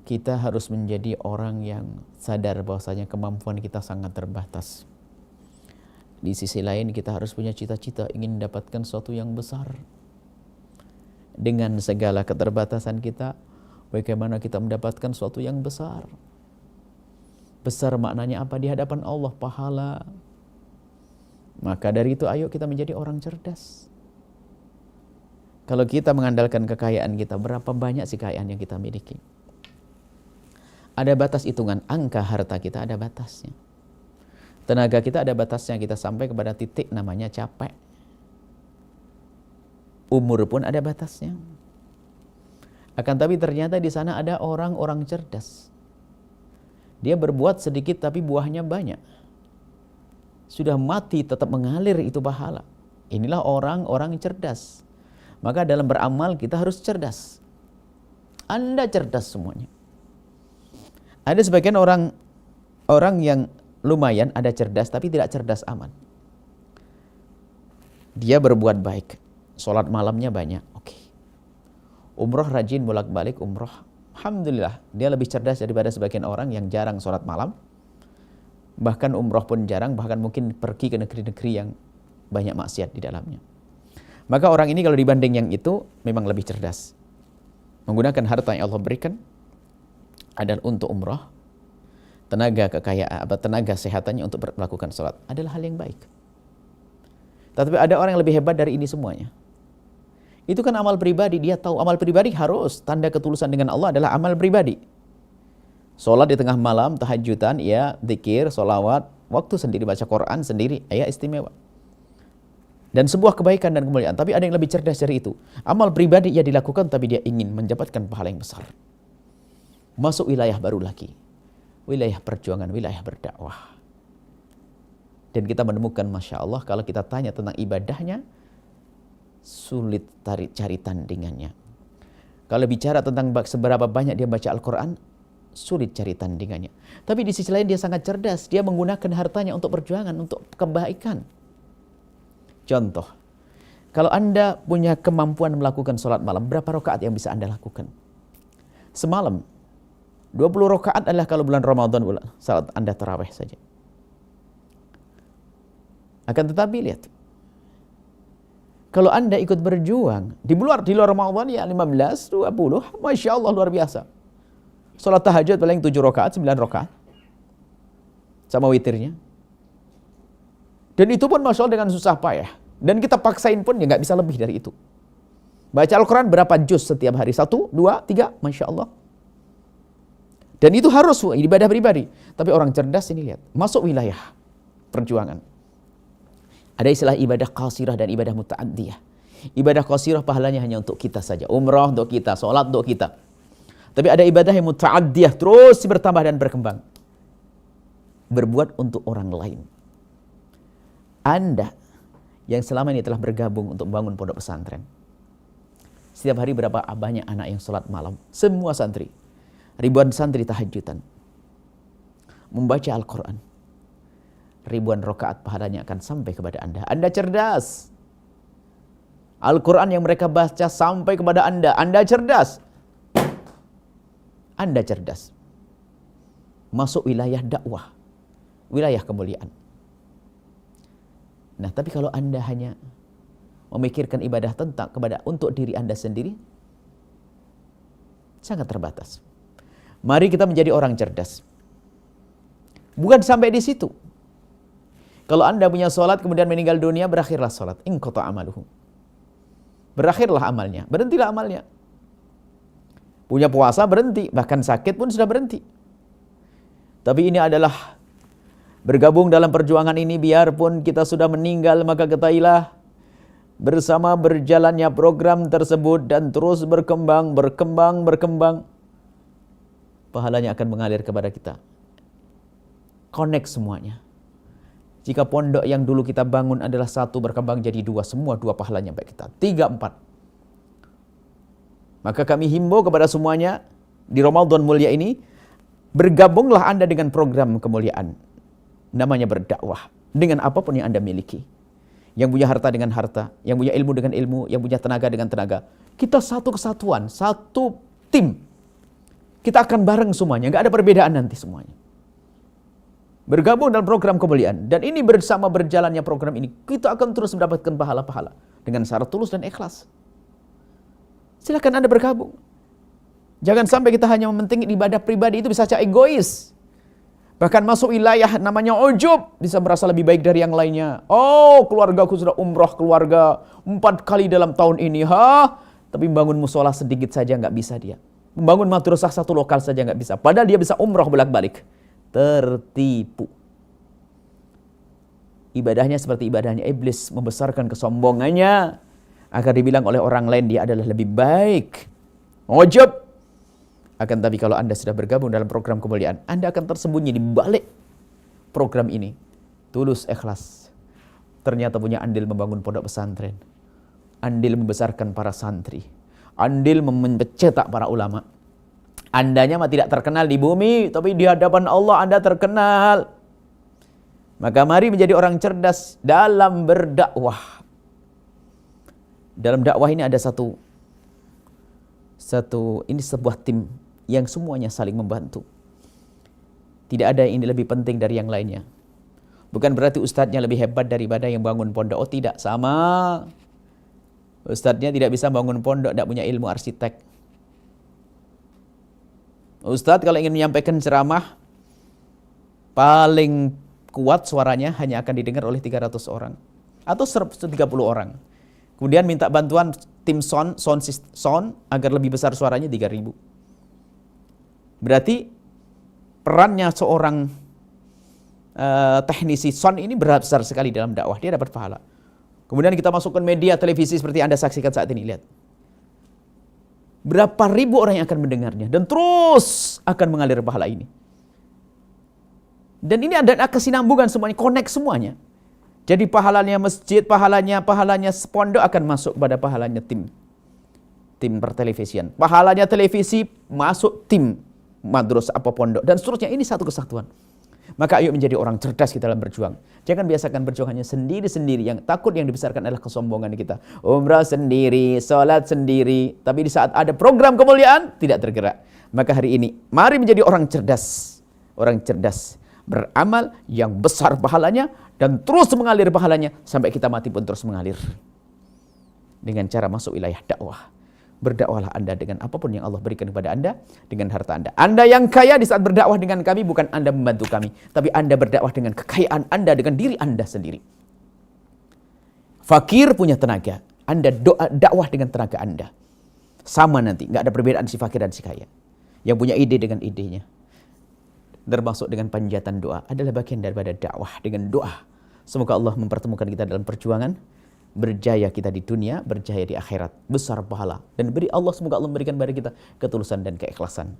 kita harus menjadi orang yang sadar bahwasanya kemampuan kita sangat terbatas. Di sisi lain kita harus punya cita-cita ingin mendapatkan sesuatu yang besar. Dengan segala keterbatasan kita, bagaimana kita mendapatkan sesuatu yang besar? Besar maknanya apa? Di hadapan Allah, pahala. Maka dari itu ayo kita menjadi orang cerdas. Kalau kita mengandalkan kekayaan kita, berapa banyak sih kekayaan yang kita miliki? Ada batas hitungan, angka harta kita ada batasnya. Tenaga kita ada batasnya, kita sampai kepada titik namanya capek. Umur pun ada batasnya. Akan tapi ternyata di sana ada orang-orang cerdas. Dia berbuat sedikit tapi buahnya banyak. Sudah mati tetap mengalir itu pahala. Inilah orang-orang cerdas. Maka dalam beramal kita harus cerdas. Anda cerdas semuanya. Ada sebagian orang yang lumayan ada cerdas tapi tidak cerdas aman. Dia berbuat baik. Sholat malamnya banyak, oke. Umroh rajin bolak-balik umroh. Alhamdulillah, dia lebih cerdas daripada sebagian orang yang jarang sholat malam. Bahkan umroh pun jarang, bahkan mungkin pergi ke negeri-negeri yang banyak maksiat di dalamnya. Maka orang ini kalau dibanding yang itu, memang lebih cerdas. Menggunakan harta yang Allah berikan adalah untuk umroh. Tenaga kekayaan, tenaga sehatannya untuk melakukan sholat adalah hal yang baik. Tetapi ada orang yang lebih hebat dari ini semuanya. Itu kan amal pribadi, dia tahu amal pribadi harus tanda ketulusan dengan Allah adalah amal pribadi. Sholat di tengah malam, tahajudan, ya, zikir, sholawat, waktu sendiri, baca Quran sendiri, ya istimewa. Dan sebuah kebaikan dan kemuliaan. Tapi ada yang lebih cerdas dari itu. Amal pribadi ia dilakukan tapi dia ingin mendapatkan pahala yang besar. Masuk wilayah baru lagi. Wilayah perjuangan, wilayah berdakwah. Dan kita menemukan Masya Allah kalau kita tanya tentang ibadahnya, sulit cari tandingannya. Kalau bicara tentang seberapa banyak dia baca Al-Quran, sulit cari tandingannya. Tapi di sisi lain dia sangat cerdas. Dia menggunakan hartanya untuk perjuangan, untuk kebaikan. Contoh, kalau Anda punya kemampuan melakukan sholat malam, berapa rakaat yang bisa Anda lakukan? Semalam, 20 rakaat adalah kalau bulan Ramadan, saat Anda tarawih saja. Akan tetapi lihat, kalau Anda ikut berjuang di luar Ramadan ya 15, 20, Masya Allah luar biasa. Salat tahajud paling 7 rakaat, 9 rakaat. Sama witirnya. Dan itu pun Masya Allah dengan susah payah. Dan kita paksain pun ya nggak bisa lebih dari itu. Baca Al-Quran berapa juz setiap hari? 1, 2, 3, Masya Allah. Dan itu harus ibadah pribadi. Tapi orang cerdas ini lihat, masuk wilayah perjuangan. Ada istilah ibadah qasirah dan ibadah muta'addiyah. Ibadah qasirah pahalanya hanya untuk kita saja. Umrah untuk kita, sholat untuk kita. Tapi ada ibadah yang muta'addiyah, terus bertambah dan berkembang. Berbuat untuk orang lain. Anda yang selama ini telah bergabung untuk membangun pondok pesantren. Setiap hari berapa banyak anak yang sholat malam. Semua santri. Ribuan santri tahajudan. Membaca Al-Quran. Ribuan rakaat pahalanya akan sampai kepada Anda. Anda cerdas. Al-Quran yang mereka baca sampai kepada Anda. Anda cerdas. Anda cerdas. Masuk wilayah dakwah. Wilayah kemuliaan. Nah, tapi kalau Anda hanya memikirkan ibadah untuk diri Anda sendiri, sangat terbatas. Mari kita menjadi orang cerdas. Bukan sampai di situ. Kalau Anda punya sholat kemudian meninggal dunia, berakhirlah sholat. Inqata amaluhu. Berakhirlah amalnya. Berhentilah amalnya. Punya puasa berhenti. Bahkan sakit pun sudah berhenti. Tapi ini adalah bergabung dalam perjuangan ini. Biarpun kita sudah meninggal, maka ketahuilah bersama berjalannya program tersebut dan terus berkembang. Pahalanya akan mengalir kepada kita. Connect semuanya. Jika pondok yang dulu kita bangun adalah 1 berkembang jadi 2, semua 2 pahalanya baik kita. 3, 4. Maka kami himbau kepada semuanya di Ramadan mulia ini, bergabunglah Anda dengan program kemuliaan. Namanya berdakwah. Dengan apapun yang Anda miliki. Yang punya harta dengan harta, yang punya ilmu dengan ilmu, yang punya tenaga dengan tenaga. Kita satu kesatuan, satu tim. Kita akan bareng semuanya, nggak ada perbedaan nanti semuanya. Bergabung dalam program kemuliaan. Dan ini bersama berjalannya program ini, kita akan terus mendapatkan pahala-pahala. Dengan syarat tulus dan ikhlas. Silakan Anda bergabung. Jangan sampai kita hanya mementingkan ibadah pribadi, itu bisa saja egois. Bahkan masuk wilayah namanya ujub, bisa merasa lebih baik dari yang lainnya. Oh, keluargaku sudah umrah keluarga 4 kali dalam tahun ini. Tapi membangun musola sedikit saja nggak bisa dia. Membangun madrasah satu lokal saja nggak bisa. Padahal dia bisa umrah bolak-balik. Tertipu. Ibadahnya seperti ibadahnya iblis, membesarkan kesombongannya. Agar dibilang oleh orang lain dia adalah lebih baik. Ujub. Akan tapi kalau Anda sudah bergabung dalam program kemuliaan, Anda akan tersembunyi di balik program ini. Tulus, ikhlas. Ternyata punya andil membangun pondok pesantren. Andil membesarkan para santri. Andil mencetak para ulama. Andanya mah tidak terkenal di bumi, tapi di hadapan Allah Anda terkenal. Maka mari menjadi orang cerdas dalam berdakwah. Dalam dakwah ini ada ini sebuah tim yang semuanya saling membantu. Tidak ada yang ini lebih penting dari yang lainnya. Bukan berarti ustadznya lebih hebat daripada yang bangun pondok. Oh tidak, sama. Ustadznya tidak bisa bangun pondok, tidak punya ilmu arsitek. Ustadz kalau ingin menyampaikan ceramah, paling kuat suaranya hanya akan didengar oleh 300 orang. Atau 130 orang. Kemudian minta bantuan tim sound agar lebih besar suaranya 3000. Berarti perannya seorang teknisi sound ini besar sekali dalam dakwah. Dia dapat pahala. Kemudian kita masukkan media televisi seperti Anda saksikan saat ini. Lihat. Berapa ribu orang yang akan mendengarnya. Dan terus akan mengalir pahala ini. Dan ini ada kesinambungan semuanya. Connect semuanya. Jadi pahalanya masjid, pahalanya pondok akan masuk pada pahalanya tim pertelevisian. Pahalanya televisi masuk tim madrasah apa pondok dan seterusnya. Ini satu kesatuan. Maka ayo menjadi orang cerdas kita dalam berjuang. Jangan biasakan berjuang hanya sendiri-sendiri. Yang takut yang dibesarkan adalah kesombongan kita. Umrah sendiri, salat sendiri. Tapi di saat ada program kemuliaan tidak tergerak. Maka hari ini mari menjadi orang cerdas. Orang cerdas. Beramal yang besar pahalanya dan terus mengalir pahalanya sampai kita mati pun terus mengalir. Dengan cara masuk wilayah dakwah. Berdakwahlah Anda dengan apapun yang Allah berikan kepada Anda, dengan harta Anda. Anda yang kaya di saat berdakwah dengan kami, bukan Anda membantu kami, tapi Anda berdakwah dengan kekayaan Anda, dengan diri Anda sendiri. Fakir punya tenaga, Anda dakwah dengan tenaga Anda. Sama nanti, nggak ada perbedaan si fakir dan si kaya. Yang punya ide dengan idenya. Termasuk dengan panjatan doa, adalah bagian daripada dakwah dengan doa. Semoga Allah mempertemukan kita dalam perjuangan. Berjaya kita di dunia, berjaya di akhirat, besar pahala. Dan beri Allah, semoga Allah memberikan kepada kita ketulusan dan keikhlasan.